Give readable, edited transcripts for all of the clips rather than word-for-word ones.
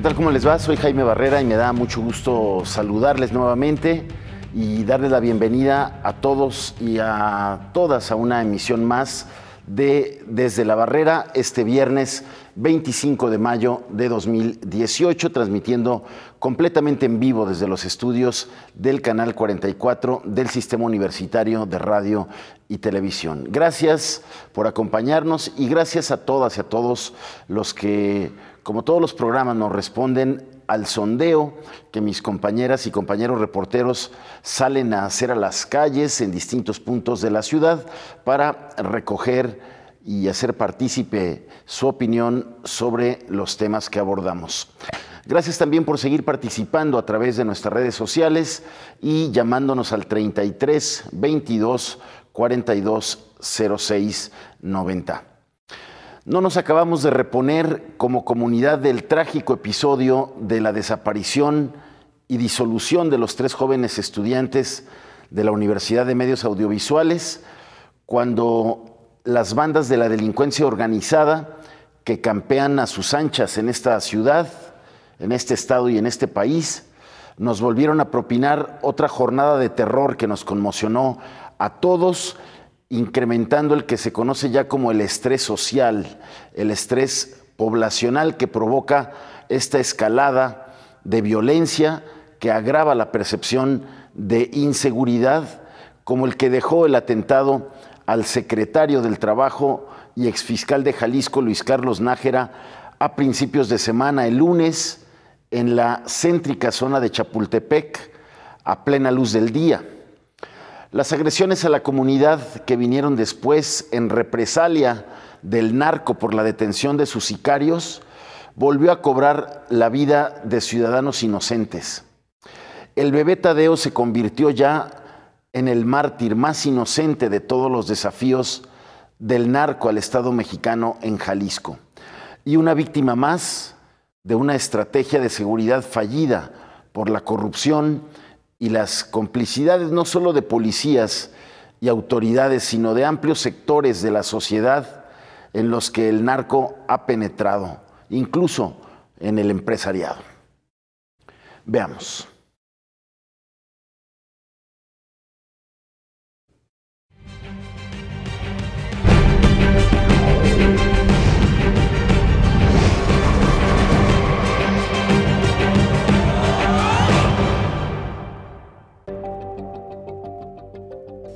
tal? ¿Cómo les va? Soy Jaime Barrera y me da mucho gusto saludarles nuevamente y darles la bienvenida a todos y a todas a una emisión más de Desde la Barrera, este viernes 25 de mayo de 2018, transmitiendo completamente en vivo desde los estudios del Canal 44 del Sistema Universitario de Radio y Televisión. Gracias por acompañarnos y gracias a todas y a todos los que, como todos los programas, nos responden al sondeo que mis compañeras y compañeros reporteros salen a hacer a las calles en distintos puntos de la ciudad para recoger y hacer partícipe su opinión sobre los temas que abordamos. Gracias también por seguir participando a través de nuestras redes sociales y llamándonos al 33 22 42 06 90. No nos acabamos de reponer como comunidad del trágico episodio de la desaparición y disolución de los 3 jóvenes estudiantes de la Universidad de Medios Audiovisuales, cuando las bandas de la delincuencia organizada que campean a sus anchas en esta ciudad, en este estado y en este país, nos volvieron a propinar otra jornada de terror que nos conmocionó a todos, incrementando el que se conoce ya como el estrés social, el estrés poblacional que provoca esta escalada de violencia que agrava la percepción de inseguridad, como el que dejó el atentado al secretario del Trabajo y exfiscal de Jalisco, Luis Carlos Nájera, a principios de semana, el lunes, en la céntrica zona de Chapultepec, a plena luz del día. Las agresiones a la comunidad que vinieron después en represalia del narco por la detención de sus sicarios volvió a cobrar la vida de ciudadanos inocentes. El bebé Tadeo se convirtió ya en el mártir más inocente de todos los desafíos del narco al Estado mexicano en Jalisco, y una víctima más de una estrategia de seguridad fallida por la corrupción y las complicidades no solo de policías y autoridades, sino de amplios sectores de la sociedad en los que el narco ha penetrado, incluso en el empresariado. Veamos.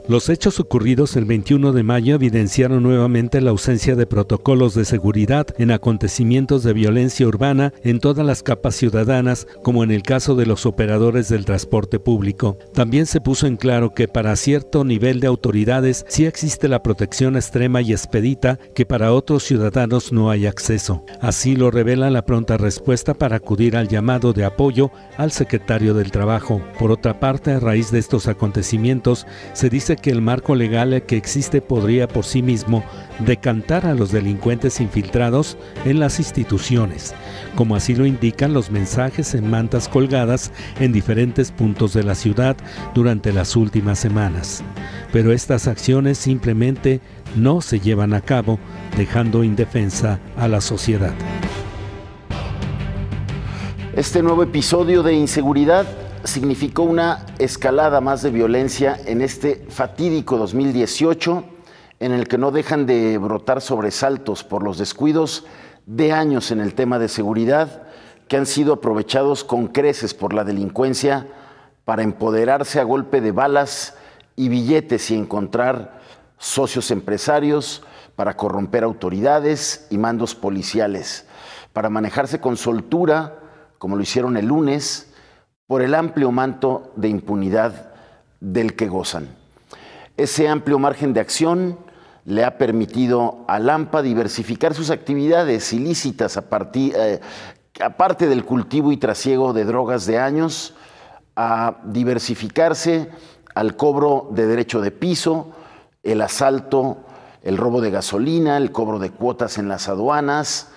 Los hechos ocurridos el 21 de mayo evidenciaron nuevamente la ausencia de protocolos de seguridad en acontecimientos de violencia urbana en todas las capas ciudadanas, como en el caso de los operadores del transporte público. También se puso en claro que para cierto nivel de autoridades sí existe la protección extrema y expedita que para otros ciudadanos no hay acceso. Así lo revela la pronta respuesta para acudir al llamado de apoyo al secretario del Trabajo. Por otra parte, a raíz de estos acontecimientos, se dice que el marco legal que existe podría por sí mismo decantar a los delincuentes infiltrados en las instituciones, como así lo indican los mensajes en mantas colgadas en diferentes puntos de la ciudad durante las últimas semanas. Pero estas acciones simplemente no se llevan a cabo, dejando indefensa a la sociedad. Este nuevo episodio de inseguridad significó una escalada más de violencia en este fatídico 2018, en el que no dejan de brotar sobresaltos por los descuidos de años en el tema de seguridad, que han sido aprovechados con creces por la delincuencia para empoderarse a golpe de balas y billetes y encontrar socios empresarios, para corromper autoridades y mandos policiales, para manejarse con soltura, como lo hicieron el lunes, por el amplio manto de impunidad del que gozan. Ese amplio margen de acción le ha permitido a Lampa diversificar sus actividades ilícitas aparte del cultivo y trasiego de drogas de años, a diversificarse al cobro de derecho de piso, el asalto, el robo de gasolina, el cobro de cuotas en las aduanas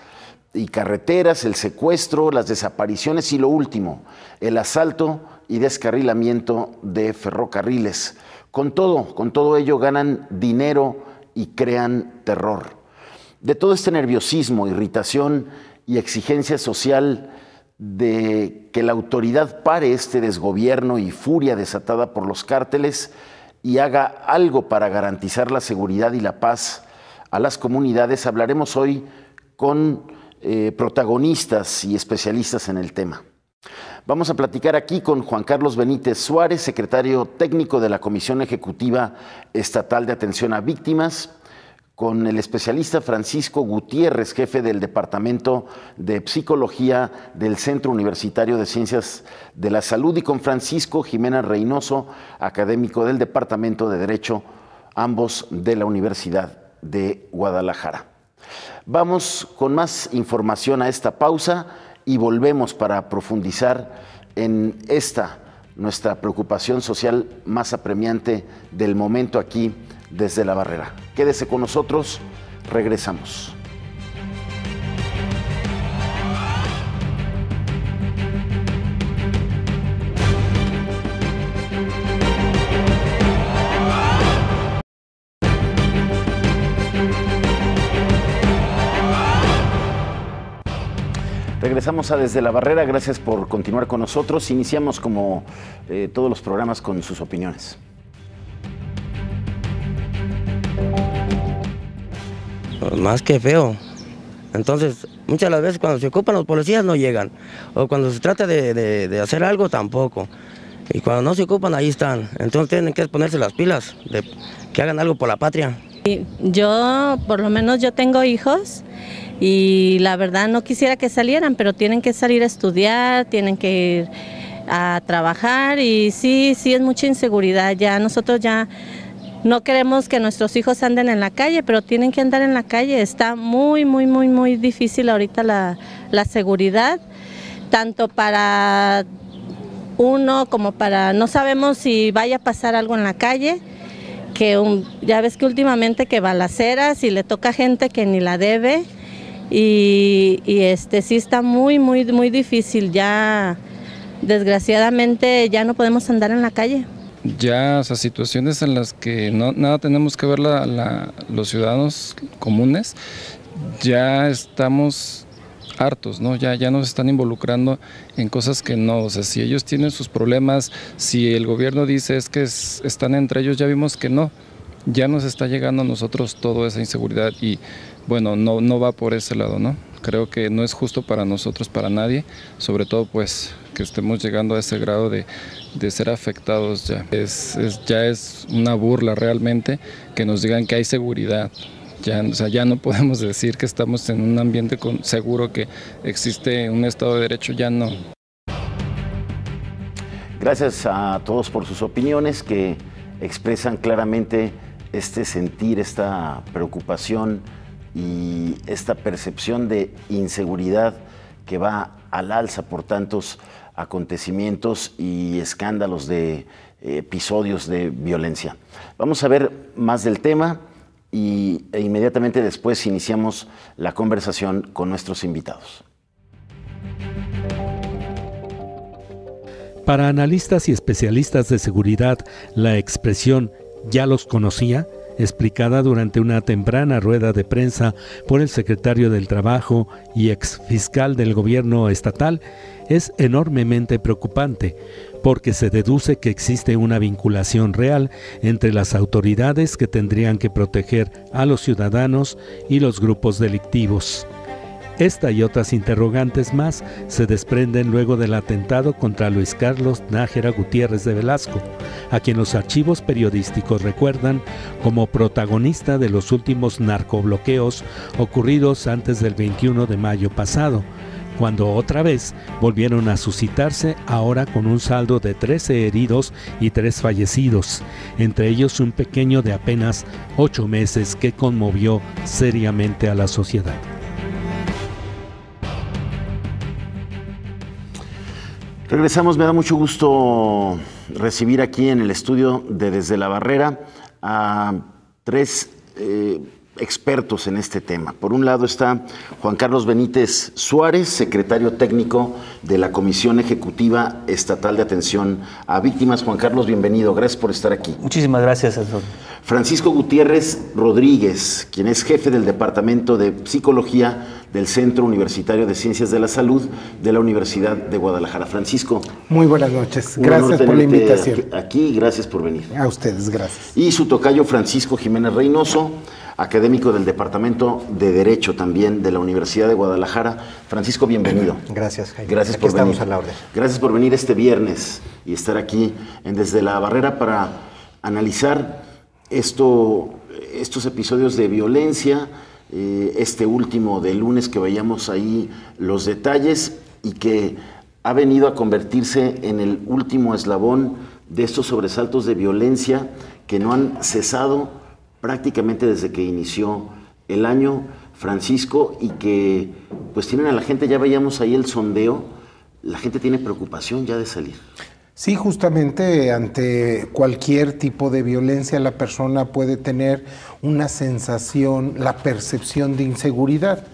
y carreteras, el secuestro, las desapariciones y lo último, el asalto y descarrilamiento de ferrocarriles. Con todo ello ganan dinero y crean terror. De todo este nerviosismo, irritación y exigencia social de que la autoridad pare este desgobierno y furia desatada por los cárteles y haga algo para garantizar la seguridad y la paz a las comunidades. Hablaremos hoy con protagonistas y especialistas en el tema. Vamos a platicar aquí con Juan Carlos Benítez Suárez, secretario técnico de la Comisión Ejecutiva Estatal de Atención a Víctimas, con el especialista Francisco Gutiérrez, jefe del Departamento de Psicología del Centro Universitario de Ciencias de la Salud, y con Francisco Jiménez Reynoso, académico del Departamento de Derecho, ambos de la Universidad de Guadalajara. Vamos con más información a esta pausa y volvemos para profundizar en esta, nuestra preocupación social más apremiante del momento aquí desde la Barrera. Quédese con nosotros, regresamos. Regresamos a Desde la Barrera, gracias por continuar con nosotros. Iniciamos como todos los programas con sus opiniones. Más que feo. Entonces, muchas de las veces cuando se ocupan los policías no llegan. O cuando se trata de hacer algo tampoco. Y cuando no se ocupan, ahí están. Entonces tienen que ponerse las pilas, de que hagan algo por la patria. Yo, por lo menos yo tengo hijos y la verdad no quisiera que salieran, pero tienen que salir a estudiar, tienen que ir a trabajar y sí es mucha inseguridad. Ya nosotros ya no queremos que nuestros hijos anden en la calle, pero tienen que andar en la calle. Está muy difícil ahorita la seguridad, tanto para uno como para, no sabemos si vaya a pasar algo en la calle, que ya ves que últimamente que balaceras y le toca a gente que ni la debe y sí está muy difícil. Ya desgraciadamente ya no podemos andar en la calle. Ya, o sea, situaciones en las que nada tenemos que ver los ciudadanos comunes, ya estamos hartos, ¿no? Ya nos están involucrando en cosas que no, o sea, si ellos tienen sus problemas, si el gobierno dice es que están entre ellos, ya vimos que no, ya nos está llegando a nosotros toda esa inseguridad y bueno, no va por ese lado, ¿no? Creo que no es justo para nosotros, para nadie, sobre todo pues que estemos llegando a ese grado de ser afectados ya. Ya es una burla realmente que nos digan que hay seguridad. Ya, o sea, ya no podemos decir que estamos en un ambiente seguro, que existe un Estado de Derecho, ya no. Gracias a todos por sus opiniones que expresan claramente este sentir, esta preocupación y esta percepción de inseguridad que va al alza por tantos acontecimientos y escándalos de episodios de violencia. Vamos a ver más del tema e inmediatamente después iniciamos la conversación con nuestros invitados. Para analistas y especialistas de seguridad, la expresión «ya los conocía», explicada durante una temprana rueda de prensa por el secretario del Trabajo y exfiscal del gobierno estatal, es enormemente preocupante, porque se deduce que existe una vinculación real entre las autoridades que tendrían que proteger a los ciudadanos y los grupos delictivos. Esta y otras interrogantes más se desprenden luego del atentado contra Luis Carlos Nájera Gutiérrez de Velasco, a quien los archivos periodísticos recuerdan como protagonista de los últimos narcobloqueos ocurridos antes del 21 de mayo pasado, cuando otra vez volvieron a suscitarse, ahora con un saldo de 13 heridos y 3 fallecidos, entre ellos un pequeño de apenas 8 meses que conmovió seriamente a la sociedad. Regresamos, me da mucho gusto recibir aquí en el estudio de Desde la Barrera a 3 expertos en este tema. Por un lado está Juan Carlos Benítez Suárez, secretario técnico de la Comisión Ejecutiva Estatal de Atención a Víctimas. Juan Carlos, bienvenido, gracias por estar aquí. Muchísimas gracias, Alfonso. Francisco Gutiérrez Rodríguez, quien es jefe del Departamento de Psicología del Centro Universitario de Ciencias de la Salud de la Universidad de Guadalajara. Francisco. Muy buenas noches. Gracias por la invitación. Aquí, gracias por venir. A ustedes, gracias. Y su tocayo Francisco Jiménez Reynoso, académico del Departamento de Derecho también de la Universidad de Guadalajara. Francisco, bienvenido. Gracias, Jaime. Gracias aquí por estamos venir. a la orden. Gracias por venir este viernes y estar aquí en Desde la Barrera para analizar estos episodios de violencia, este último de lunes que veíamos ahí los detalles y que ha venido a convertirse en el último eslabón de estos sobresaltos de violencia que no han cesado prácticamente desde que inició el año, Francisco, y que pues tienen a la gente, ya veíamos ahí el sondeo, la gente tiene preocupación ya de salir. Sí, justamente ante cualquier tipo de violencia la persona puede tener una sensación, la percepción de inseguridad.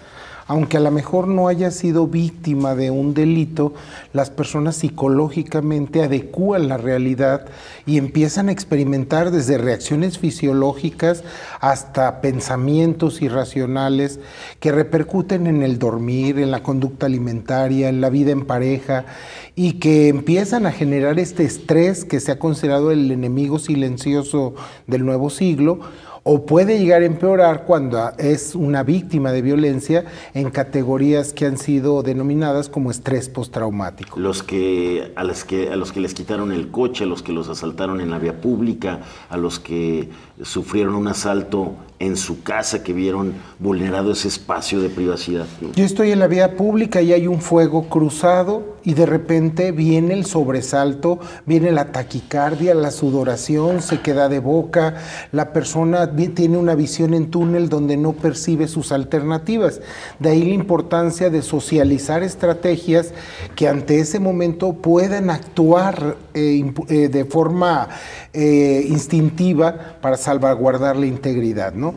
Aunque a lo mejor no haya sido víctima de un delito, las personas psicológicamente adecúan la realidad y empiezan a experimentar desde reacciones fisiológicas hasta pensamientos irracionales que repercuten en el dormir, en la conducta alimentaria, en la vida en pareja, y que empiezan a generar este estrés que se ha considerado el enemigo silencioso del nuevo siglo, o puede llegar a empeorar cuando es una víctima de violencia en categorías que han sido denominadas como estrés postraumático. A los que les quitaron el coche, a los que los asaltaron en la vía pública, a los que sufrieron un asalto en su casa, que vieron vulnerado ese espacio de privacidad, ¿no? Yo estoy en la vía pública y hay un fuego cruzado y de repente viene el sobresalto, viene la taquicardia, la sudoración, se queda de boca, la persona tiene una visión en túnel donde no percibe sus alternativas. De ahí la importancia de socializar estrategias que ante ese momento puedan actuar de forma instintiva para salvaguardar la integridad, ¿no?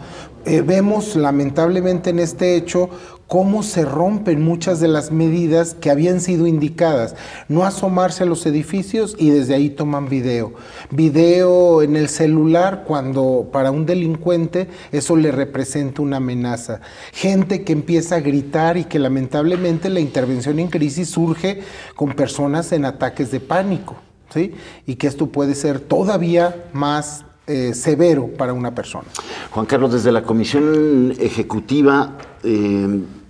Vemos lamentablemente en este hecho cómo se rompen muchas de las medidas que habían sido indicadas. No asomarse a los edificios y desde ahí toman video. Video en el celular cuando para un delincuente eso le representa una amenaza. Gente que empieza a gritar y que lamentablemente la intervención en crisis surge con personas en ataques de pánico, ¿sí? Y que esto puede ser todavía más severo para una persona. Juan Carlos, desde la Comisión Ejecutiva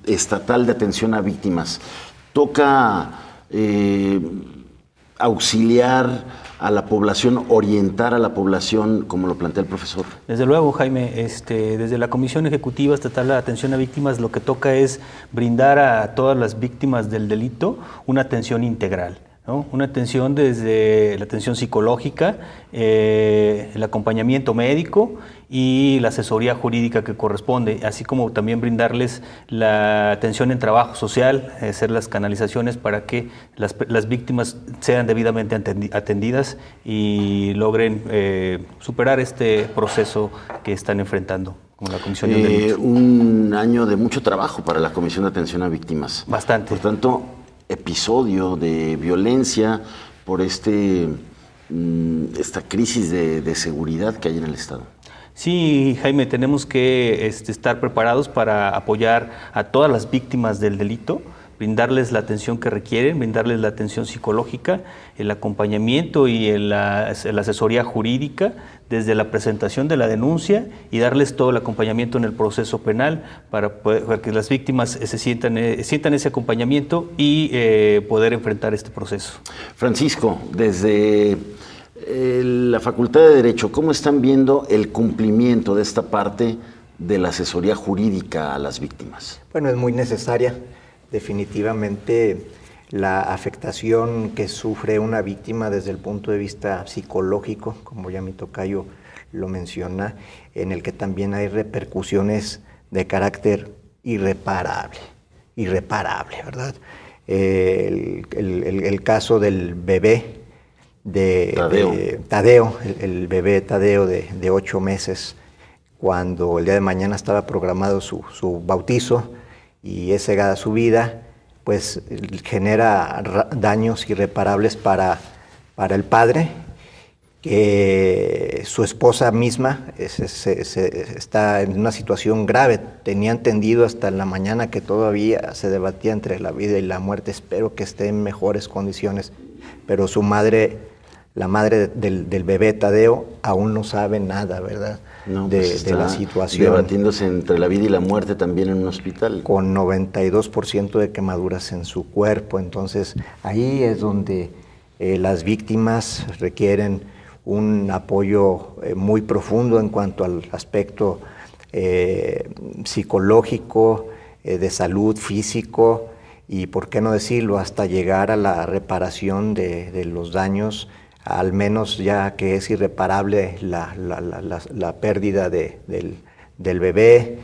Estatal de Atención a Víctimas, ¿toca auxiliar a la población, orientar a la población, como lo plantea el profesor? Desde luego, Jaime, desde la Comisión Ejecutiva Estatal de Atención a Víctimas lo que toca es brindar a todas las víctimas del delito una atención integral, ¿no? Una atención desde la atención psicológica, el acompañamiento médico y la asesoría jurídica que corresponde, así como también brindarles la atención en trabajo social, hacer las canalizaciones para que las víctimas sean debidamente atendidas y logren superar este proceso que están enfrentando como la Comisión de Delitos. Un año de mucho trabajo para la Comisión de Atención a Víctimas. Bastante. Por tanto, episodio de violencia por esta crisis de seguridad que hay en el Estado. Sí, Jaime, tenemos que estar preparados para apoyar a todas las víctimas del delito, brindarles la atención que requieren, brindarles la atención psicológica, el acompañamiento y la asesoría jurídica desde la presentación de la denuncia y darles todo el acompañamiento en el proceso penal para que las víctimas sientan ese acompañamiento y poder enfrentar este proceso. Francisco, desde la Facultad de Derecho, ¿cómo están viendo el cumplimiento de esta parte de la asesoría jurídica a las víctimas? Bueno, es muy necesaria. Definitivamente la afectación que sufre una víctima desde el punto de vista psicológico, como ya mi tocayo lo menciona, en el que también hay repercusiones de carácter irreparable, ¿verdad? El caso del bebé Tadeo, el bebé Tadeo de 8 meses, cuando el día de mañana estaba programado su bautizo y es cegada su vida, pues genera daños irreparables para el padre que su esposa misma está en una situación grave. Tenía entendido hasta en la mañana que todavía se debatía entre la vida y la muerte. Espero que esté en mejores condiciones, pero su madre, la madre del bebé Tadeo, aún no sabe nada, ¿verdad? No, de la situación. Debatiéndose entre la vida y la muerte también en un hospital. Con 92% de quemaduras en su cuerpo. Entonces, ahí es donde las víctimas requieren un apoyo muy profundo en cuanto al aspecto psicológico, de salud, físico, y por qué no decirlo, hasta llegar a la reparación de los daños, al menos ya que es irreparable la pérdida del bebé,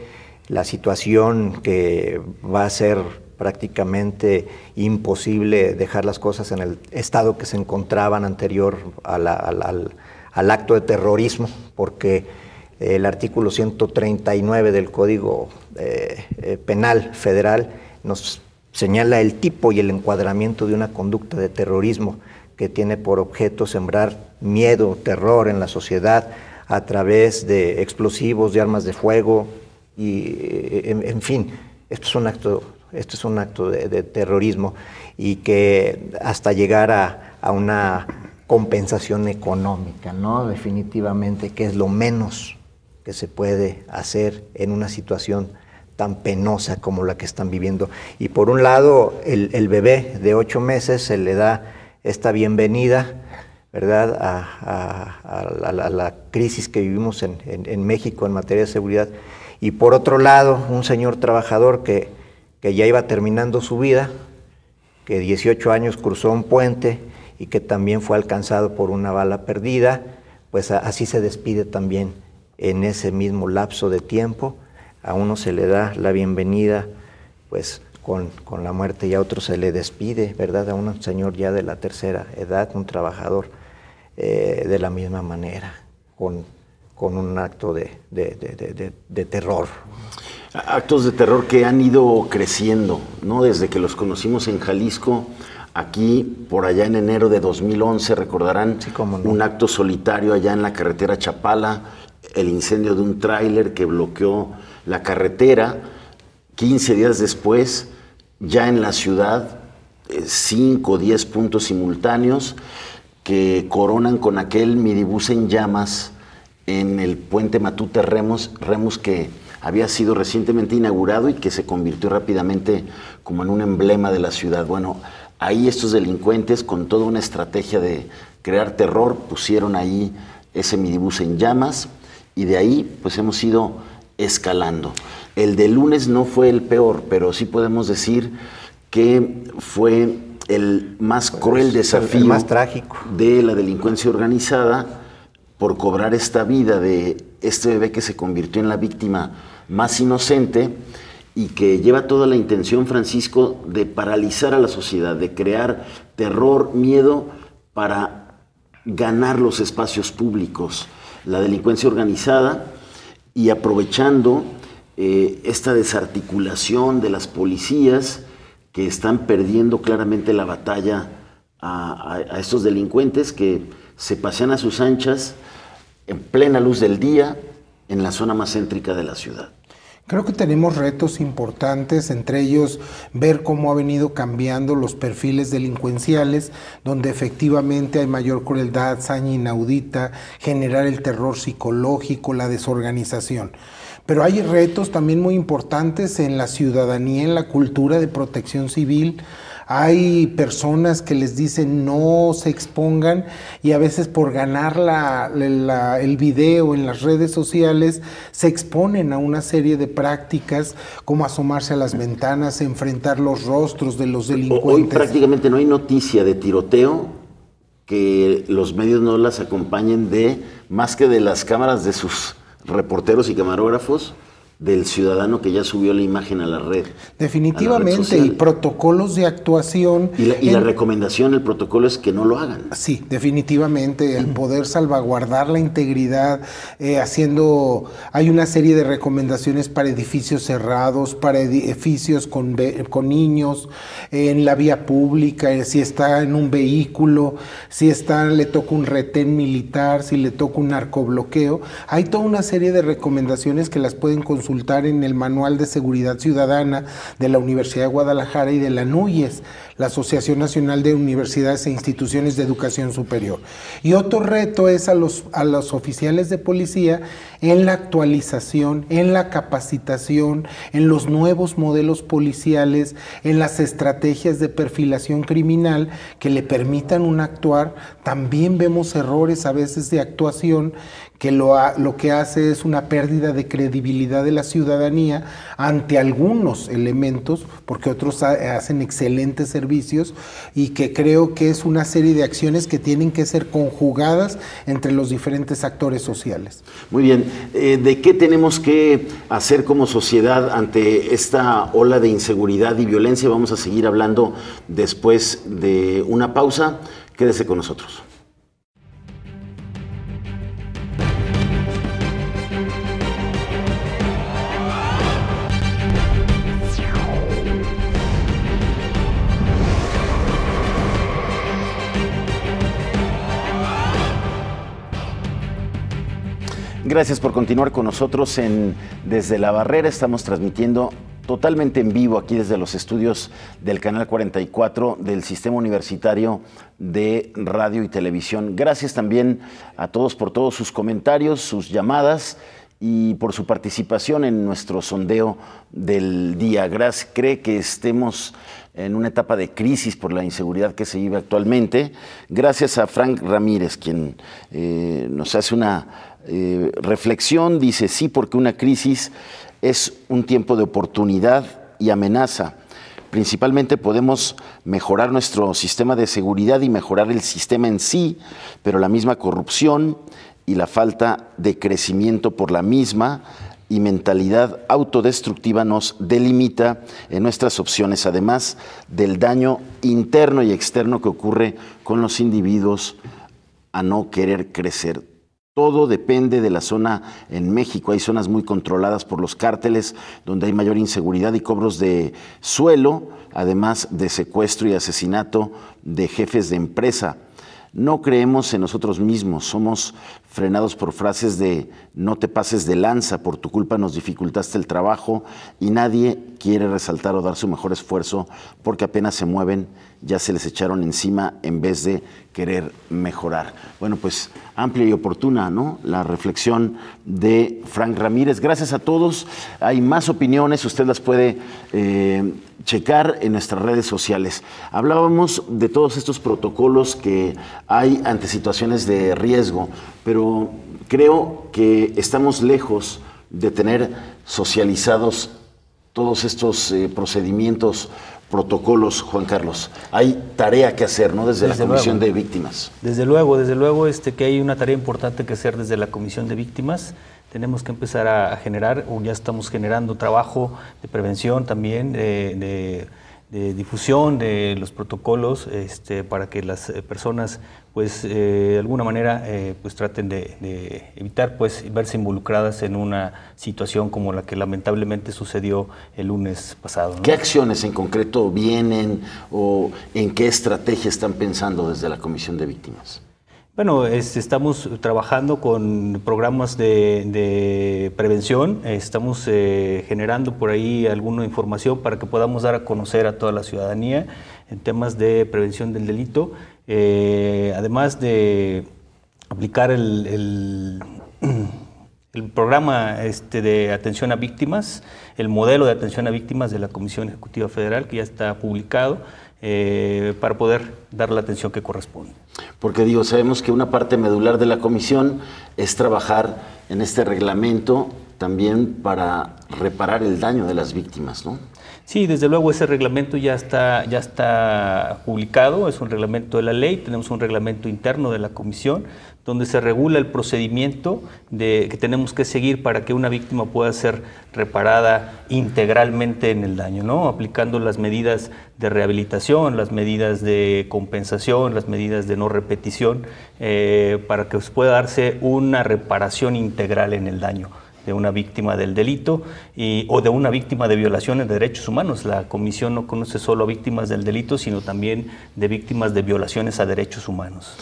la situación que va a ser prácticamente imposible dejar las cosas en el estado que se encontraban anterior al acto de terrorismo, porque el artículo 139 del Código Penal Federal nos señala el tipo y el encuadramiento de una conducta de terrorismo que tiene por objeto sembrar miedo, terror en la sociedad a través de explosivos, de armas de fuego, y en fin, esto es un acto de terrorismo, y que hasta llegar a una compensación económica, ¿no? Definitivamente, que es lo menos que se puede hacer en una situación tan penosa como la que están viviendo. Y por un lado, el bebé de 8 meses se le da esta bienvenida, ¿verdad?, a la crisis que vivimos en México en materia de seguridad. Y por otro lado, un señor trabajador que ya iba terminando su vida, que 18 años cruzó un puente y que también fue alcanzado por una bala perdida, pues así se despide también en ese mismo lapso de tiempo. A uno se le da la bienvenida pues con la muerte, y a otro se le despide, ¿verdad?, a un señor ya de la tercera edad, un trabajador, de la misma manera, con un acto de terror. Actos de terror que han ido creciendo, ¿no? Desde que los conocimos en Jalisco, aquí, por allá en enero de 2011, recordarán, sí, cómo no, un acto solitario allá en la carretera Chapala, el incendio de un tráiler que bloqueó la carretera. 15 días después, ya en la ciudad, 5 o 10 puntos simultáneos que coronan con aquel midibús en llamas en el puente Matute-Remus, que había sido recientemente inaugurado y que se convirtió rápidamente como en un emblema de la ciudad. Bueno, ahí estos delincuentes, con toda una estrategia de crear terror, pusieron ahí ese midibús en llamas, y de ahí pues hemos ido escalando. El de lunes no fue el peor, pero sí podemos decir que fue el más cruel desafío, el más trágico de la delincuencia organizada por cobrar esta vida de este bebé que se convirtió en la víctima más inocente, y que lleva toda la intención, Francisco, de paralizar a la sociedad, de crear terror, miedo, para ganar los espacios públicos. La delincuencia organizada, y aprovechando esta desarticulación de las policías que están perdiendo claramente la batalla a estos delincuentes que se pasean a sus anchas en plena luz del día en la zona más céntrica de la ciudad. Creo que tenemos retos importantes, entre ellos ver cómo ha venido cambiando los perfiles delincuenciales, donde efectivamente hay mayor crueldad, saña inaudita, generar el terror psicológico, la desorganización. Pero hay retos también muy importantes en la ciudadanía, en la cultura de protección civil. Hay personas que les dicen no se expongan, y a veces por ganar el video en las redes sociales se exponen a una serie de prácticas como asomarse a las ventanas, enfrentar los rostros de los delincuentes. Hoy prácticamente no hay noticia de tiroteo que los medios no las acompañen más que de las cámaras de sus reporteros y camarógrafos, del ciudadano que ya subió la imagen a la red. Definitivamente, y protocolos de actuación. Y la recomendación, el protocolo es que no lo hagan. Sí, definitivamente, el poder salvaguardar la integridad, hay una serie de recomendaciones para edificios cerrados, para edificios con niños, en la vía pública, si está en un vehículo, si le toca un retén militar, si le toca un narcobloqueo. Hay toda una serie de recomendaciones que las pueden consultar en el Manual de Seguridad Ciudadana de la Universidad de Guadalajara y de la NUYES, la Asociación Nacional de Universidades e Instituciones de Educación Superior. Y otro reto es a los oficiales de policía en la actualización, en la capacitación, en los nuevos modelos policiales, en las estrategias de perfilación criminal que le permitan un actuar. También vemos errores a veces de actuación que lo que hace es una pérdida de credibilidad de la ciudadanía ante algunos elementos, porque otros hacen excelentes servicios, y que creo que es una serie de acciones que tienen que ser conjugadas entre los diferentes actores sociales. Muy bien, ¿de qué tenemos que hacer como sociedad ante esta ola de inseguridad y violencia? Vamos a seguir hablando después de una pausa. Quédese con nosotros. Gracias por continuar con nosotros Desde la Barrera. Estamos transmitiendo totalmente en vivo aquí desde los estudios del Canal 44 del Sistema Universitario de Radio y Televisión. Gracias también a todos por todos sus comentarios, sus llamadas y por su participación en nuestro sondeo del día. ¿Cree que estemos en una etapa de crisis por la inseguridad que se vive actualmente? Gracias a Frank Ramírez, quien nos hace una reflexión. Dice: sí, porque una crisis es un tiempo de oportunidad y amenaza. Principalmente podemos mejorar nuestro sistema de seguridad y mejorar el sistema en sí, pero la misma corrupción y la falta de crecimiento por la misma y mentalidad autodestructiva nos delimita en nuestras opciones, además del daño interno y externo que ocurre con los individuos a no querer crecer. Todo depende de la zona en México. Hay zonas muy controladas por los cárteles, donde hay mayor inseguridad y cobros de suelo, además de secuestro y asesinato de jefes de empresa. No creemos en nosotros mismos, somos frenados por frases de no te pases de lanza, por tu culpa nos dificultaste el trabajo, y nadie quiere resaltar o dar su mejor esfuerzo porque apenas se mueven, ya se les echaron encima en vez de querer mejorar. Bueno, pues amplia y oportuna, ¿no?, la reflexión de Frank Ramírez. Gracias a todos. Hay más opiniones, usted las puede checar en nuestras redes sociales. Hablábamos de todos estos protocolos que hay ante situaciones de riesgo, pero creo que estamos lejos de tener socializados todos estos procedimientos, protocolos, Juan Carlos. Hay tarea que hacer, ¿no?, desde la Comisión de Víctimas. Desde luego que hay una tarea importante que hacer desde la Comisión de Víctimas. Tenemos que empezar a generar, o ya estamos generando, trabajo de prevención también, de difusión de los protocolos, para que las personas, pues, de alguna manera, pues, traten de evitar, pues, verse involucradas en una situación como la que lamentablemente sucedió el lunes pasado, ¿no? ¿Qué acciones en concreto vienen o en qué estrategia están pensando desde la Comisión de Víctimas? Bueno, estamos trabajando con programas de prevención, estamos generando por ahí alguna información para que podamos dar a conocer a toda la ciudadanía en temas de prevención del delito, además de aplicar el programa de atención a víctimas, el modelo de atención a víctimas de la Comisión Ejecutiva Federal, que ya está publicado, para poder dar la atención que corresponde. Porque sabemos que una parte medular de la comisión es trabajar en este reglamento también para reparar el daño de las víctimas, ¿no? Sí, desde luego ese reglamento ya está publicado, es un reglamento de la ley, tenemos un reglamento interno de la comisión donde se regula el procedimiento que tenemos que seguir para que una víctima pueda ser reparada integralmente en el daño, ¿no? Aplicando las medidas de rehabilitación, las medidas de compensación, las medidas de no repetición, para que pueda darse una reparación integral en el daño de una víctima del delito o de una víctima de violaciones de derechos humanos. La comisión no conoce solo a víctimas del delito, sino también de víctimas de violaciones a derechos humanos.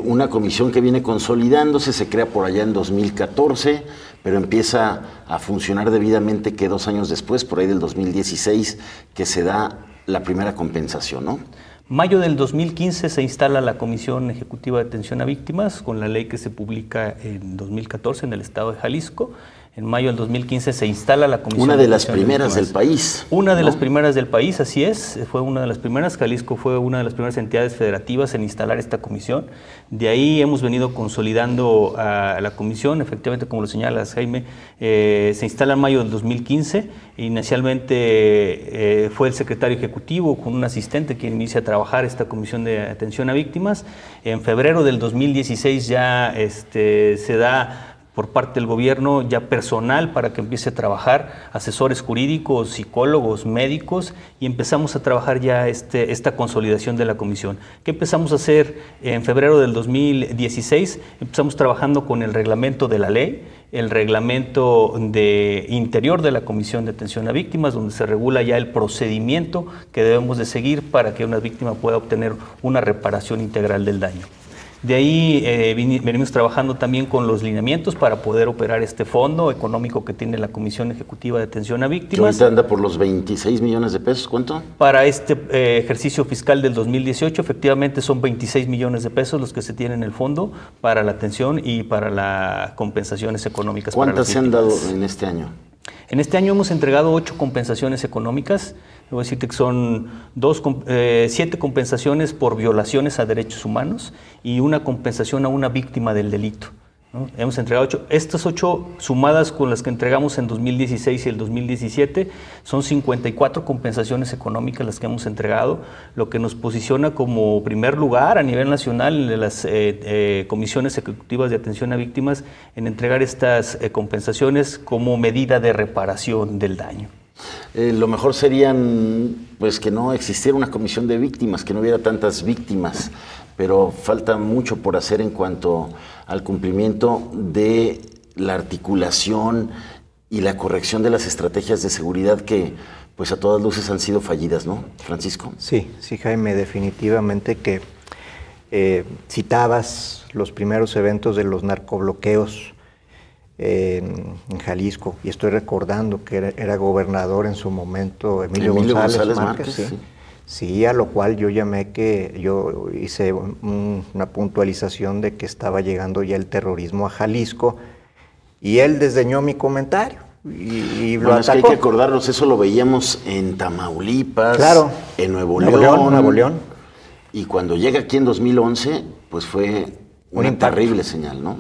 Una comisión que viene consolidándose, se crea por allá en 2014, pero empieza a funcionar debidamente que 2 años después, por ahí del 2016, que se da la primera compensación, ¿no? Mayo del 2015 se instala la Comisión Ejecutiva de Atención a Víctimas con la ley que se publica en 2014 en el estado de Jalisco. En mayo del 2015 se instala la Comisión. Una de las primeras del país. Una de las primeras del país, así es. Fue una de las primeras. Jalisco fue una de las primeras entidades federativas en instalar esta comisión. De ahí hemos venido consolidando a la comisión. Efectivamente, como lo señalas, Jaime, se instala en mayo del 2015. Inicialmente fue el secretario ejecutivo con un asistente quien inicia a trabajar esta Comisión de Atención a Víctimas. En febrero del 2016 ya se da por parte del gobierno ya personal para que empiece a trabajar, asesores jurídicos, psicólogos, médicos, y empezamos a trabajar ya esta consolidación de la comisión. ¿Qué empezamos a hacer en febrero del 2016? Empezamos trabajando con el reglamento de la ley, el reglamento interior de la Comisión de Atención a Víctimas, donde se regula ya el procedimiento que debemos de seguir para que una víctima pueda obtener una reparación integral del daño. De ahí venimos trabajando también con los lineamientos para poder operar este fondo económico que tiene la Comisión Ejecutiva de Atención a Víctimas. ¿Ahorita anda por los 26 millones de pesos? ¿Cuánto? Para este ejercicio fiscal del 2018, efectivamente son 26 millones de pesos los que se tienen en el fondo para la atención y para las compensaciones económicas. ¿Cuántas se han dado en este año? En este año hemos entregado 8 compensaciones económicas. Debo decirte que son 7 compensaciones por violaciones a derechos humanos y una compensación a una víctima del delito, ¿no? Hemos entregado 8. Estas 8 sumadas con las que entregamos en 2016 y el 2017 son 54 compensaciones económicas las que hemos entregado, lo que nos posiciona como primer lugar a nivel nacional de las comisiones ejecutivas de atención a víctimas en entregar estas compensaciones como medida de reparación del daño. Lo mejor serían, pues, que no existiera una comisión de víctimas, que no hubiera tantas víctimas, pero falta mucho por hacer en cuanto al cumplimiento de la articulación y la corrección de las estrategias de seguridad que, pues, a todas luces han sido fallidas, ¿no, Francisco? Sí, Jaime, definitivamente que citabas los primeros eventos de los narcobloqueos en Jalisco, y estoy recordando que era gobernador en su momento Emilio González Márquez, sí. Sí, a lo cual yo hice una puntualización de que estaba llegando ya el terrorismo a Jalisco, y él desdeñó mi comentario y lo atacó. Es que hay que acordarnos, eso lo veíamos en Tamaulipas, claro, en Nuevo León. Y cuando llega aquí en 2011, pues fue una terrible señal, ¿no?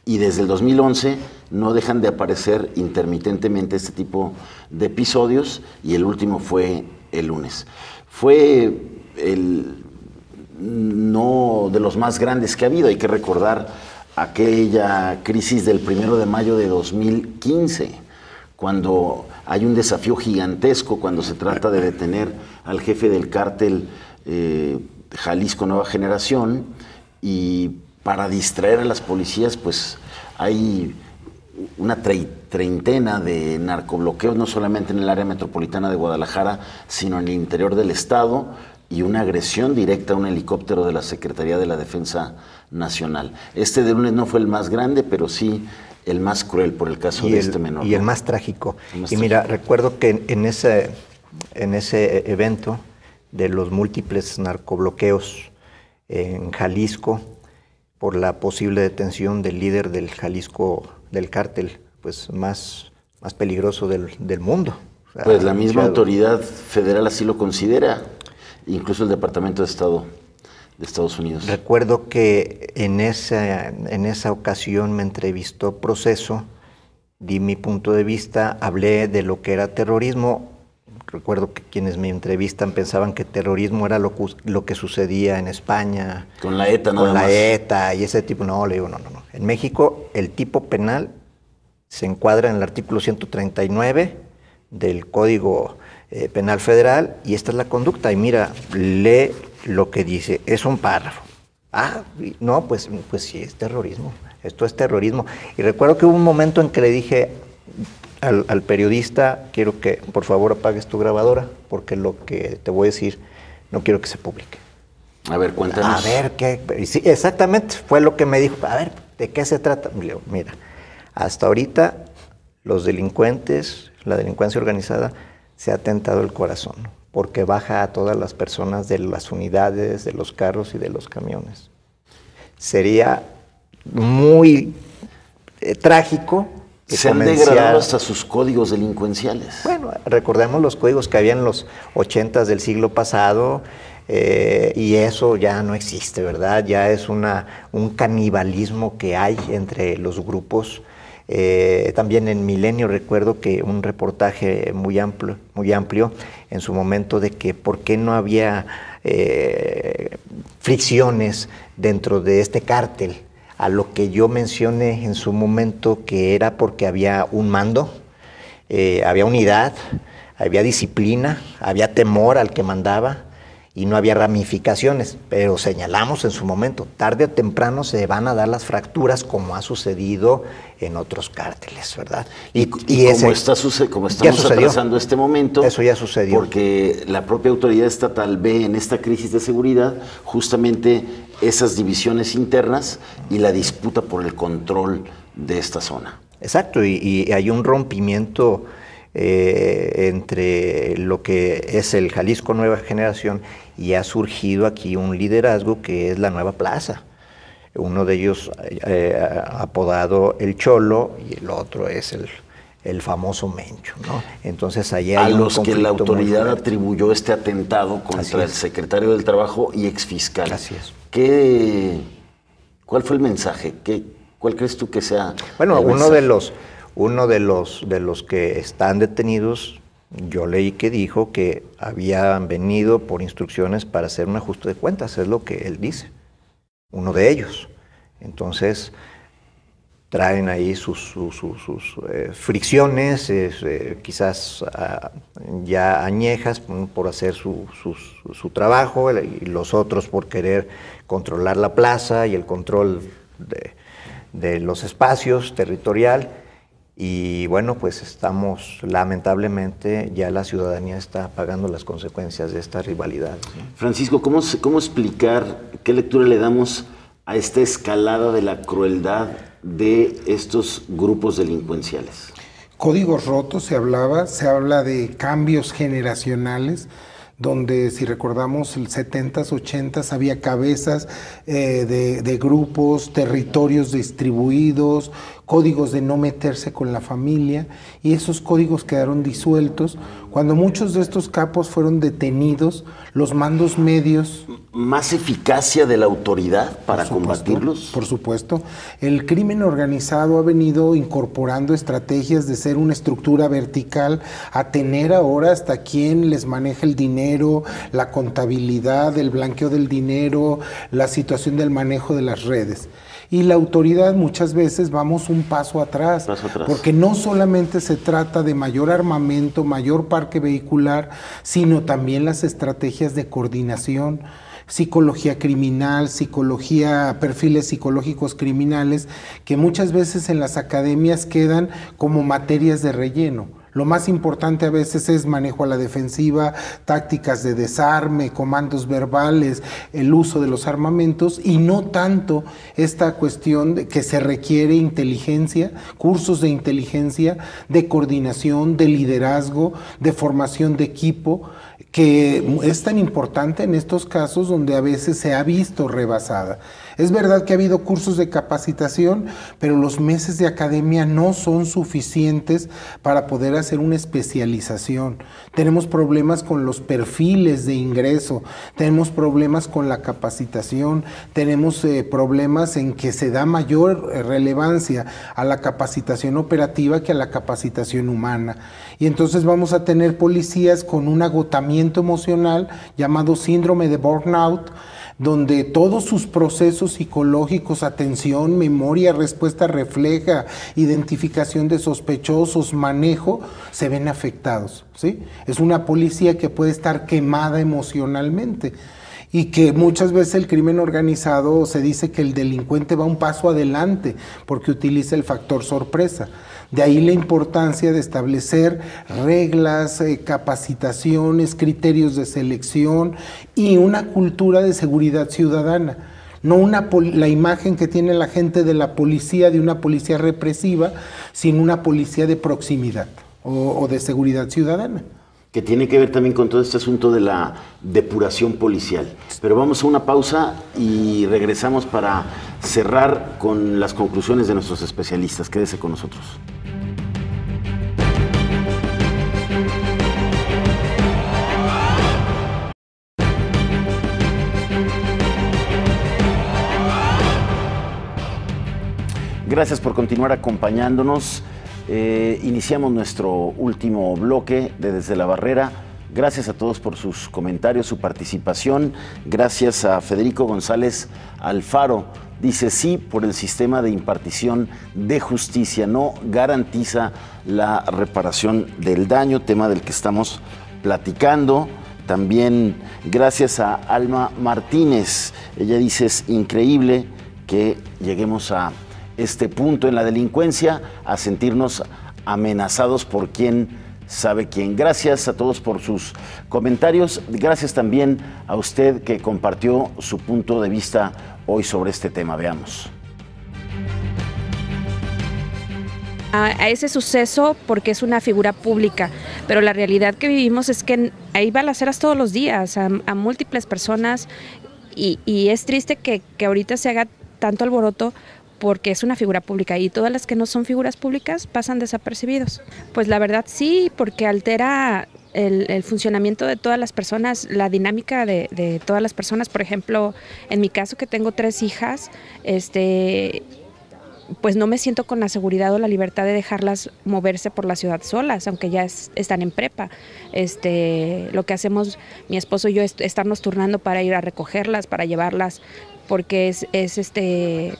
Y desde el 2011 no dejan de aparecer intermitentemente este tipo de episodios, y el último fue el lunes. Fue no de los más grandes que ha habido. Hay que recordar aquella crisis del 1 de mayo de 2015, cuando hay un desafío gigantesco cuando se trata de detener al jefe del cártel Jalisco Nueva Generación, y para distraer a las policías, pues hay una treintena de narcobloqueos, no solamente en el área metropolitana de Guadalajara, sino en el interior del estado, y una agresión directa a un helicóptero de la Secretaría de la Defensa Nacional. Este de lunes no fue el más grande, pero sí el más cruel por el caso de este menor. Y el más trágico. Mira, recuerdo que en ese evento de los múltiples narcobloqueos en Jalisco, por la posible detención del líder del Jalisco, del cártel, pues más peligroso del mundo. O sea, pues la misma autoridad federal así lo considera, incluso el Departamento de Estado de Estados Unidos. Recuerdo que en esa ocasión me entrevistó Proceso di mi punto de vista, hablé de lo que era terrorismo. Recuerdo que quienes me entrevistan pensaban que terrorismo era lo que sucedía en España. Con la ETA nada más. Con la ETA y ese tipo. No, le digo, no. En México el tipo penal se encuadra en el artículo 139 del Código Penal Federal y esta es la conducta. Y mira, lee lo que dice, es un párrafo. No, pues sí, es terrorismo. Esto es terrorismo. Y recuerdo que hubo un momento en que le dije al periodista, quiero que por favor apagues tu grabadora, porque lo que te voy a decir no quiero que se publique. A ver, cuéntanos. A ver, ¿qué? Sí, exactamente, fue lo que me dijo. A ver, ¿de qué se trata? Mira, hasta ahorita los delincuentes, la delincuencia organizada, se ha tentado el corazón, porque baja a todas las personas de las unidades, de los carros y de los camiones. Sería muy trágico. Se han degradado hasta sus códigos delincuenciales. Bueno, recordemos los códigos que había en los 80s del siglo pasado, y eso ya no existe, ¿verdad? Ya es un canibalismo que hay entre los grupos. También en Milenio recuerdo que un reportaje muy amplio en su momento de que por qué no había fricciones dentro de este cártel, a lo que yo mencioné en su momento que era porque había un mando, había unidad, había disciplina, había temor al que mandaba y no había ramificaciones, pero señalamos en su momento, tarde o temprano se van a dar las fracturas como ha sucedido en otros cárteles, ¿verdad? Y como estamos atravesando este momento, eso ya sucedió. Porque la propia autoridad estatal ve en esta crisis de seguridad justamente esas divisiones internas y la disputa por el control de esta zona. Exacto, y hay un rompimiento entre lo que es el Jalisco Nueva Generación y ha surgido aquí un liderazgo que es la Nueva Plaza. Uno de ellos apodado El Cholo y el otro es el famoso Mencho, ¿no? Entonces allí hay a los que la autoridad atribuyó este atentado contra el secretario del Trabajo y exfiscal. Así es. ¿Cuál fue el mensaje? ¿Cuál crees tú que sea? Bueno, uno de los que están detenidos, yo leí que dijo que habían venido por instrucciones para hacer un ajuste de cuentas, es lo que él dice, uno de ellos. Entonces, traen ahí sus fricciones, quizás ya añejas por hacer su trabajo, y los otros por querer controlar la plaza y el control de los espacios territorial. Y bueno, pues estamos, lamentablemente, ya la ciudadanía está pagando las consecuencias de esta rivalidad, ¿no? Francisco, ¿cómo explicar, qué lectura le damos a esta escalada de la crueldad de estos grupos delincuenciales? Códigos rotos se habla de cambios generacionales, donde si recordamos el 70s, 80s había cabezas de grupos, territorios distribuidos, códigos de no meterse con la familia, y esos códigos quedaron disueltos. Cuando muchos de estos capos fueron detenidos, los mandos medios... ¿Más eficacia de la autoridad para combatirlos? Por supuesto. El crimen organizado ha venido incorporando estrategias de ser una estructura vertical a tener ahora hasta quién les maneja el dinero, la contabilidad, el blanqueo del dinero, la situación del manejo de las redes. Y la autoridad muchas veces vamos un paso atrás, porque no solamente se trata de mayor armamento, mayor parque vehicular, sino también las estrategias de coordinación, psicología criminal, perfiles psicológicos criminales, que muchas veces en las academias quedan como materias de relleno. Lo más importante a veces es manejo a la defensiva, tácticas de desarme, comandos verbales, el uso de los armamentos, y no tanto esta cuestión de que se requiere inteligencia, cursos de inteligencia, de coordinación, de liderazgo, de formación de equipo, que es tan importante en estos casos donde a veces se ha visto rebasada. Es verdad que ha habido cursos de capacitación, pero los meses de academia no son suficientes para poder hacer una especialización. Tenemos problemas con los perfiles de ingreso, tenemos problemas con la capacitación, tenemos problemas en que se da mayor relevancia a la capacitación operativa que a la capacitación humana. Y entonces vamos a tener policías con un agotamiento emocional llamado síndrome de burnout, donde todos sus procesos psicológicos, atención, memoria, respuesta refleja, identificación de sospechosos, manejo, se ven afectados, ¿sí? Es una policía que puede estar quemada emocionalmente y que muchas veces el crimen organizado se dice que el delincuente va un paso adelante porque utiliza el factor sorpresa. De ahí la importancia de establecer reglas, capacitaciones, criterios de selección y una cultura de seguridad ciudadana. No la imagen que tiene la gente de la policía, de una policía represiva, sino una policía de proximidad o de seguridad ciudadana. Que tiene que ver también con todo este asunto de la depuración policial. Pero vamos a una pausa y regresamos para cerrar con las conclusiones de nuestros especialistas. Quédese con nosotros. Gracias por continuar acompañándonos. Iniciamos nuestro último bloque de Desde la Barrera. Gracias a todos por sus comentarios, su participación. Gracias a Federico González Alfaro. Dice sí por el sistema de impartición de justicia. No garantiza la reparación del daño, tema del que estamos platicando. También gracias a Alma Martínez. Ella dice es increíble que lleguemos a este punto en la delincuencia, a sentirnos amenazados por quién sabe quién. Gracias a todos por sus comentarios. Gracias también a usted que compartió su punto de vista hoy sobre este tema. Veamos. A ese suceso porque es una figura pública, pero la realidad que vivimos es que hay balaceras todos los días a múltiples personas y es triste que ahorita se haga tanto alboroto porque es una figura pública y todas las que no son figuras públicas pasan desapercibidos. Pues la verdad sí, porque altera el funcionamiento de todas las personas, la dinámica de todas las personas. Por ejemplo, en mi caso que tengo 3 hijas, pues no me siento con la seguridad o la libertad de dejarlas moverse por la ciudad solas, aunque ya están en prepa. Lo que hacemos mi esposo y yo es estarnos turnando para ir a recogerlas, para llevarlas, porque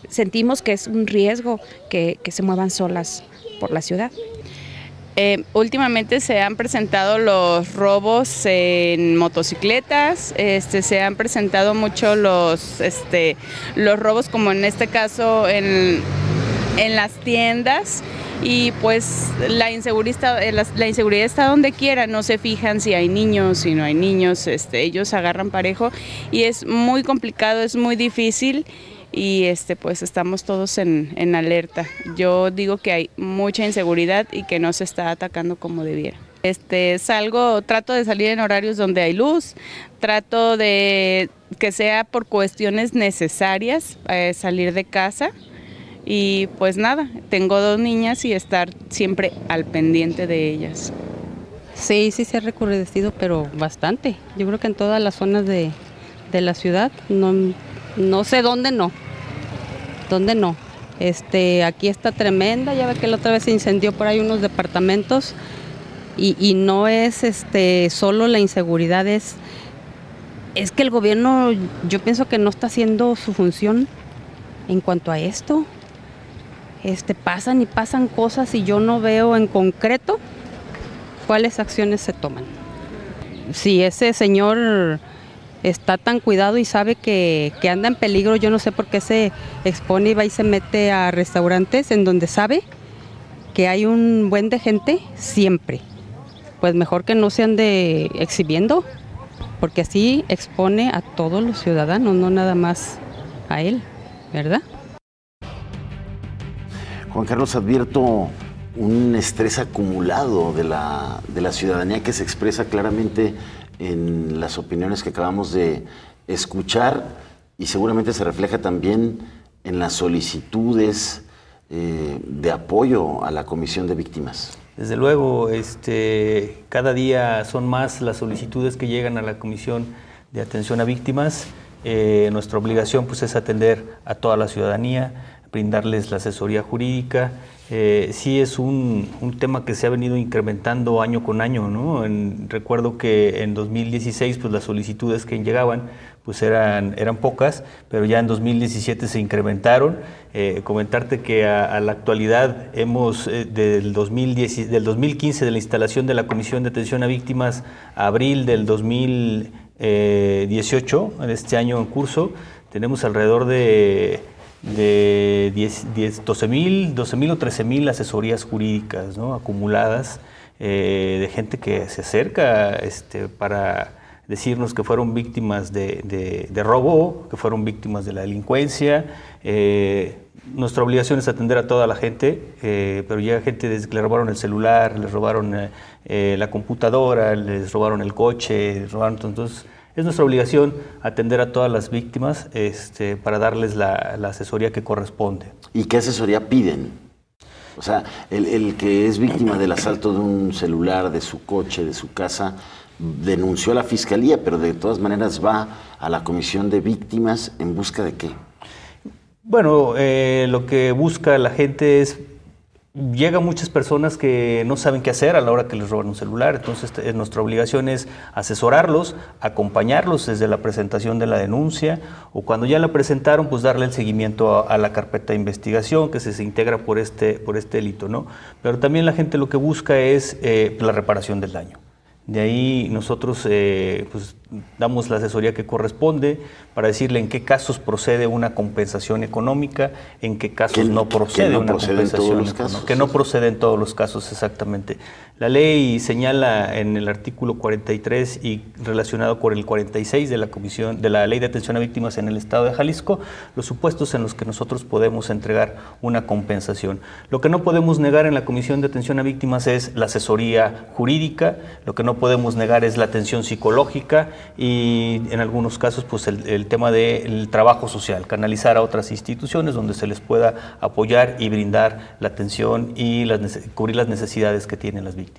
sentimos que es un riesgo que se muevan solas por la ciudad. Últimamente se han presentado los robos en motocicletas, se han presentado mucho los robos, como en este caso en las tiendas, y pues la inseguridad está donde quiera. No se fijan si hay niños, si no hay niños, ellos agarran parejo y es muy complicado, es muy difícil. Y pues estamos todos en alerta. Yo digo que hay mucha inseguridad y que no se está atacando como debiera. Trato de salir en horarios donde hay luz, trato de que sea por cuestiones necesarias salir de casa. Y pues nada, tengo 2 niñas y estar siempre al pendiente de ellas. Sí se ha recrudecido, pero bastante. Yo creo que en todas las zonas de la ciudad, no sé dónde no. Aquí está tremenda, ya ve que la otra vez se incendió por ahí unos departamentos y no es solo la inseguridad, es que el gobierno, yo pienso que no está haciendo su función en cuanto a esto. Pasan cosas y yo no veo en concreto cuáles acciones se toman. Si ese señor está tan cuidado y sabe que anda en peligro, yo no sé por qué se expone y va y se mete a restaurantes en donde sabe que hay un buen de gente siempre. Pues mejor que no se ande exhibiendo, porque así expone a todos los ciudadanos, no nada más a él, ¿verdad? Juan Carlos, advierto un estrés acumulado de la ciudadanía que se expresa claramente en las opiniones que acabamos de escuchar. y seguramente se refleja también en las solicitudes de apoyo a la Comisión de Víctimas. Desde luego, cada día son más las solicitudes que llegan a la Comisión de Atención a Víctimas. Nuestra obligación pues, es atender a toda la ciudadanía, brindarles la asesoría jurídica. Sí es un tema que se ha venido incrementando año con año, ¿no? Recuerdo que en 2016 pues, las solicitudes que llegaban pues eran pocas, pero ya en 2017 se incrementaron. Comentarte que a la actualidad hemos, del 2015, de la instalación de la Comisión de Atención a Víctimas, a abril del 2018, en este año en curso, tenemos alrededor de 12,000 o 13,000 asesorías jurídicas, ¿no? Acumuladas, de gente que se acerca para decirnos que fueron víctimas de robo, que fueron víctimas de la delincuencia. Nuestra obligación es atender a toda la gente, pero llega gente desde que le robaron el celular, les robaron la computadora, les robaron el coche, entonces es nuestra obligación atender a todas las víctimas para darles la asesoría que corresponde. ¿Y qué asesoría piden? O sea, el que es víctima del asalto de un celular, de su coche, de su casa, denunció a la Fiscalía, pero de todas maneras va a la Comisión de Víctimas ¿en busca de qué? Bueno, lo que busca la gente es... Llegan muchas personas que no saben qué hacer a la hora que les roban un celular, entonces nuestra obligación es asesorarlos, acompañarlos desde la presentación de la denuncia, o cuando ya la presentaron, pues darle el seguimiento a la carpeta de investigación que se integra por este delito, ¿no? Pero también la gente lo que busca es la reparación del daño. De ahí nosotros pues, damos la asesoría que corresponde para decirle en qué casos procede una compensación económica, en qué casos no procede una compensación económica. Que no procede en todos los casos, exactamente. La ley señala en el artículo 43 y relacionado con el 46 de la Ley de Atención a Víctimas en el Estado de Jalisco, los supuestos en los que nosotros podemos entregar una compensación. Lo que no podemos negar en la Comisión de Atención a Víctimas es la asesoría jurídica, lo que no podemos negar es la atención psicológica y en algunos casos pues el tema del trabajo social, canalizar a otras instituciones donde se les pueda apoyar y brindar la atención y cubrir las necesidades que tienen las víctimas.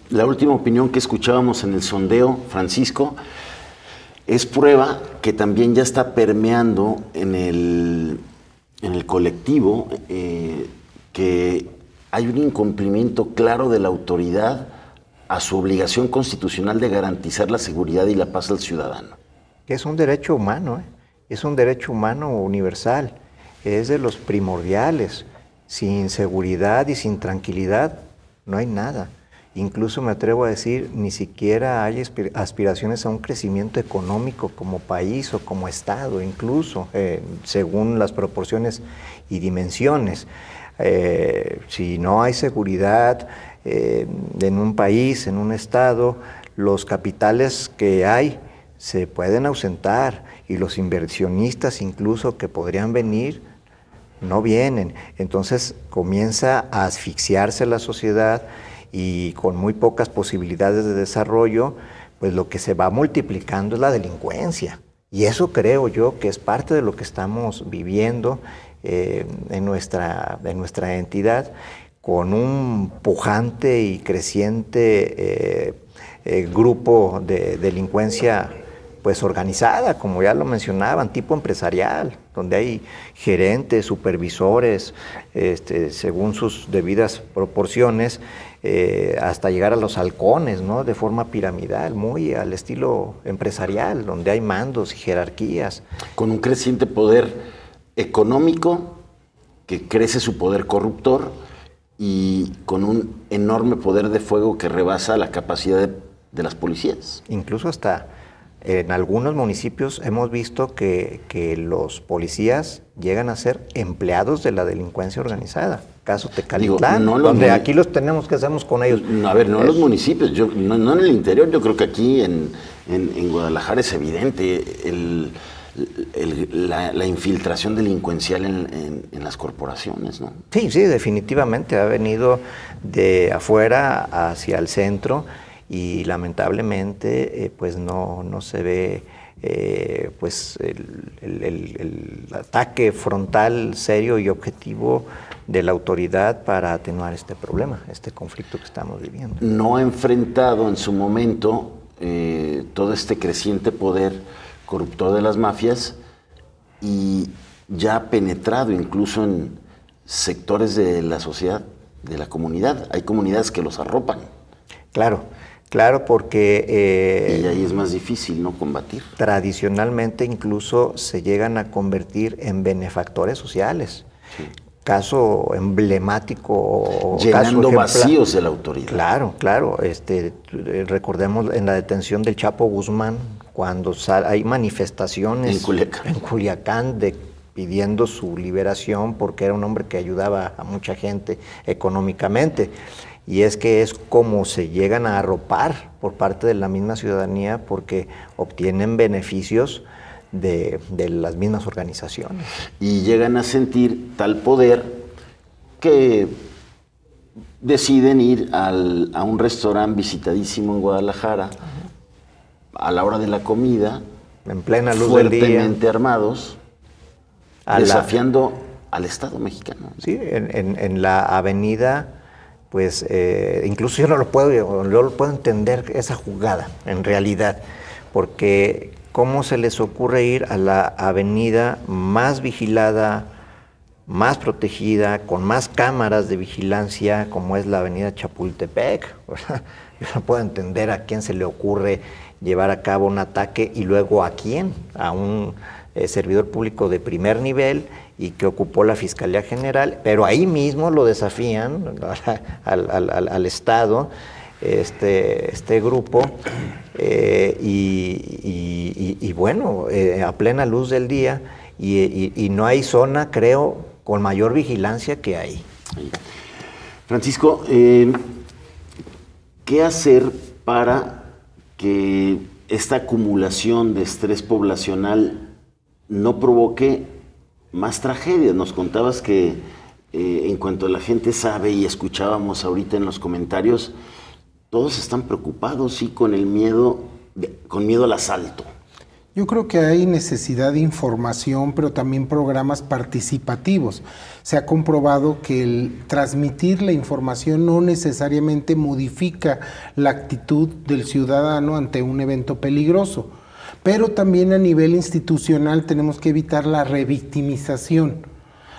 La última opinión que escuchábamos en el sondeo, Francisco, es prueba que también ya está permeando en el colectivo que hay un incumplimiento claro de la autoridad a su obligación constitucional de garantizar la seguridad y la paz al ciudadano. Que es un derecho humano, es un derecho humano universal, es de los primordiales. Sin seguridad y sin tranquilidad no hay nada. Incluso me atrevo a decir, ni siquiera hay aspiraciones a un crecimiento económico como país o como Estado, incluso según las proporciones y dimensiones. Si no hay seguridad en un país, en un Estado, los capitales que hay se pueden ausentar y los inversionistas incluso que podrían venir no vienen. Entonces comienza a asfixiarse la sociedad y con muy pocas posibilidades de desarrollo, pues lo que se va multiplicando es la delincuencia. Y eso creo yo que es parte de lo que estamos viviendo en nuestra entidad, con un pujante y creciente grupo de delincuencia pues organizada, como ya lo mencionaban, tipo empresarial, donde hay gerentes, supervisores, según sus debidas proporciones, hasta llegar a los halcones, ¿no? De forma piramidal, muy al estilo empresarial, donde hay mandos y jerarquías. Con un creciente poder económico, que crece su poder corruptor, y con un enorme poder de fuego que rebasa la capacidad de las policías. Incluso hasta en algunos municipios hemos visto que los policías llegan a ser empleados de la delincuencia organizada. Caso Tecalitlán, donde aquí los tenemos, ¿qué hacemos con ellos? A ver, no en los municipios, no en el interior, yo creo que aquí en Guadalajara es evidente la infiltración delincuencial en las corporaciones, ¿no? Sí, definitivamente ha venido de afuera hacia el centro y lamentablemente pues no se ve pues el ataque frontal, serio y objetivo de la autoridad para atenuar este problema, este conflicto que estamos viviendo. No ha enfrentado en su momento todo este creciente poder corruptor de las mafias y ya ha penetrado incluso en sectores de la sociedad, de la comunidad. Hay comunidades que los arropan. Claro, porque... y ahí es más difícil, ¿no?, combatir. Tradicionalmente incluso se llegan a convertir en benefactores sociales. Sí. Caso emblemático. Llenando vacíos de la autoridad. Claro. Recordemos en la detención del Chapo Guzmán, cuando hay manifestaciones en Culiacán pidiendo su liberación porque era un hombre que ayudaba a mucha gente económicamente. Y es que es como se llegan a arropar por parte de la misma ciudadanía porque obtienen beneficios de las mismas organizaciones. Y llegan a sentir tal poder que deciden ir a un restaurante visitadísimo en Guadalajara a la hora de la comida, en plena luz del día, fuertemente armados, desafiando al Estado mexicano. Sí, en la avenida, pues incluso yo no lo puedo entender esa jugada en realidad, porque ¿cómo se les ocurre ir a la avenida más vigilada, más protegida, con más cámaras de vigilancia, como es la avenida Chapultepec? Yo no puedo entender a quién se le ocurre llevar a cabo un ataque y luego a quién, a un servidor público de primer nivel y que ocupó la Fiscalía General, pero ahí mismo lo desafían al Estado, este grupo, y bueno, a plena luz del día, y no hay zona, creo, con mayor vigilancia que ahí. Francisco, ¿qué hacer para que esta acumulación de estrés poblacional no provoque más tragedias? Nos contabas que en cuanto la gente sabe, y escuchábamos ahorita en los comentarios, todos están preocupados, sí, con el miedo, con miedo al asalto. Yo creo que hay necesidad de información, pero también programas participativos. Se ha comprobado que el transmitir la información no necesariamente modifica la actitud del ciudadano ante un evento peligroso, pero también a nivel institucional tenemos que evitar la revictimización.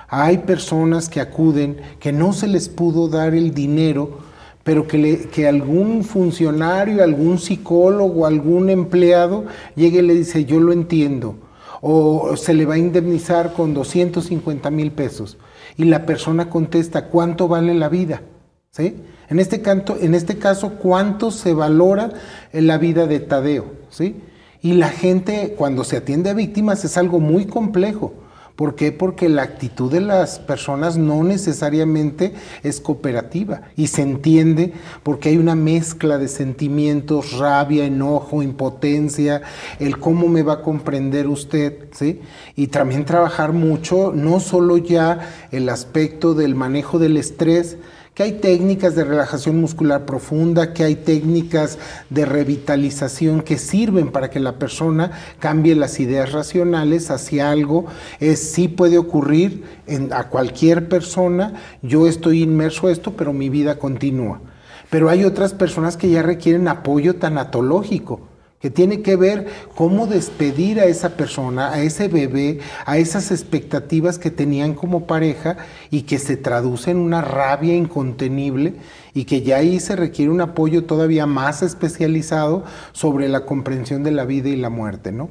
Hay personas que acuden, que no se les pudo dar el dinero, pero que algún funcionario, algún psicólogo, algún empleado llegue y le dice, yo lo entiendo, o se le va a indemnizar con 250,000 pesos, y la persona contesta, ¿cuánto vale la vida? ¿Sí? En este caso, ¿cuánto se valora en la vida de Tadeo? ¿Sí? Y la gente, cuando se atiende a víctimas, es algo muy complejo. ¿Por qué? Porque la actitud de las personas no necesariamente es cooperativa y se entiende porque hay una mezcla de sentimientos, rabia, enojo, impotencia, el cómo me va a comprender usted, ¿sí? Y también trabajar mucho, no solo ya el aspecto del manejo del estrés, que hay técnicas de relajación muscular profunda, que hay técnicas de revitalización que sirven para que la persona cambie las ideas racionales hacia algo. Sí puede ocurrir a cualquier persona, yo estoy inmerso a esto, pero mi vida continúa. Pero hay otras personas que ya requieren apoyo tanatológico, que tiene que ver cómo despedir a esa persona, a ese bebé, a esas expectativas que tenían como pareja y que se traduce en una rabia incontenible y que ya ahí se requiere un apoyo todavía más especializado sobre la comprensión de la vida y la muerte, ¿no?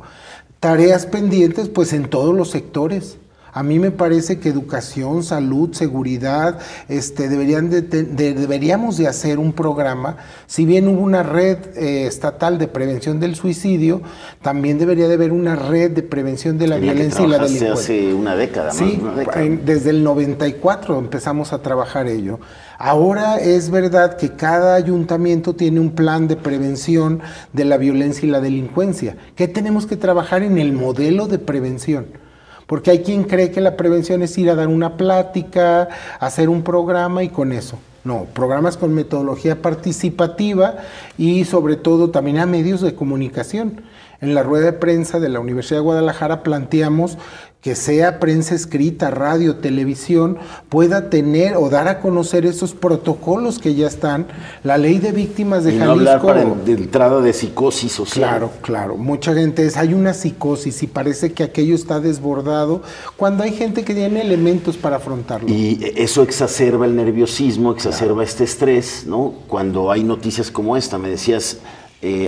Tareas pendientes, pues en todos los sectores. A mí me parece que educación, salud, seguridad, deberíamos de hacer un programa. Si bien hubo una red estatal de prevención del suicidio, también debería de haber una red de prevención de la violencia y la delincuencia. Hace una década, sí, más de una década. Desde el 94 empezamos a trabajar ello. Ahora es verdad que cada ayuntamiento tiene un plan de prevención de la violencia y la delincuencia. ¿Qué tenemos que trabajar en el modelo de prevención? Porque hay quien cree que la prevención es ir a dar una plática, hacer un programa y con eso. No, programas con metodología participativa y sobre todo también a medios de comunicación. En la rueda de prensa de la Universidad de Guadalajara planteamos que sea prensa escrita, radio, televisión, pueda tener o dar a conocer esos protocolos que ya están. La ley de víctimas de y Jalisco... no hablar para de entrada de psicosis social. Claro, claro. Mucha gente hay una psicosis y parece que aquello está desbordado cuando hay gente que tiene elementos para afrontarlo. Y eso exacerba el nerviosismo, exacerba este estrés, ¿no? Cuando hay noticias como esta, me decías,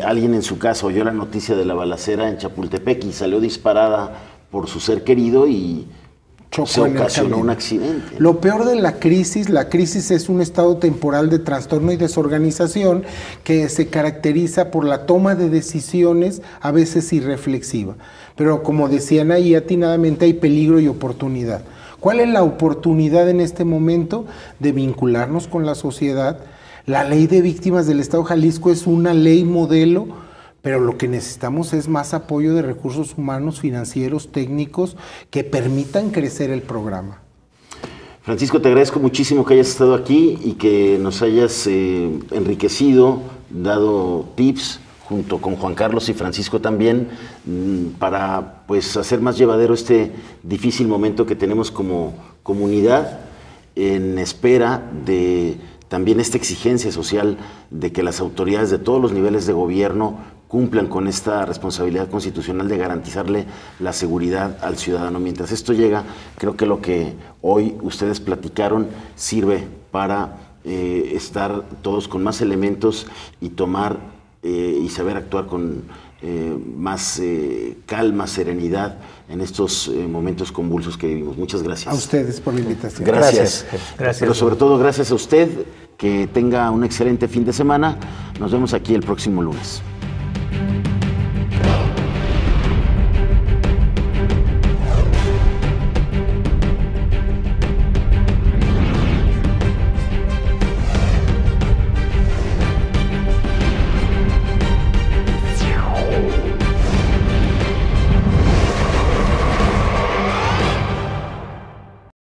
alguien en su casa oyó la noticia de la balacera en Chapultepec y salió disparada por su ser querido y se ocasionó un accidente. Lo peor de la crisis es un estado temporal de trastorno y desorganización que se caracteriza por la toma de decisiones a veces irreflexiva. Pero como decían ahí atinadamente, hay peligro y oportunidad. ¿Cuál es la oportunidad en este momento? De vincularnos con la sociedad. La ley de víctimas del Estado de Jalisco es una ley modelo, pero lo que necesitamos es más apoyo de recursos humanos, financieros, técnicos, que permitan crecer el programa. Francisco, te agradezco muchísimo que hayas estado aquí y que nos hayas enriquecido, dado tips, junto con Juan Carlos y Francisco también, para pues hacer más llevadero este difícil momento que tenemos como comunidad, en espera de también esta exigencia social de que las autoridades de todos los niveles de gobierno cumplan con esta responsabilidad constitucional de garantizarle la seguridad al ciudadano. Mientras esto llega, creo que lo que hoy ustedes platicaron sirve para estar todos con más elementos y tomar y saber actuar con más calma, serenidad en estos momentos convulsos que vivimos. Muchas gracias. A ustedes por la invitación. Gracias. Pero sobre todo gracias a usted, que tenga un excelente fin de semana. Nos vemos aquí el próximo lunes.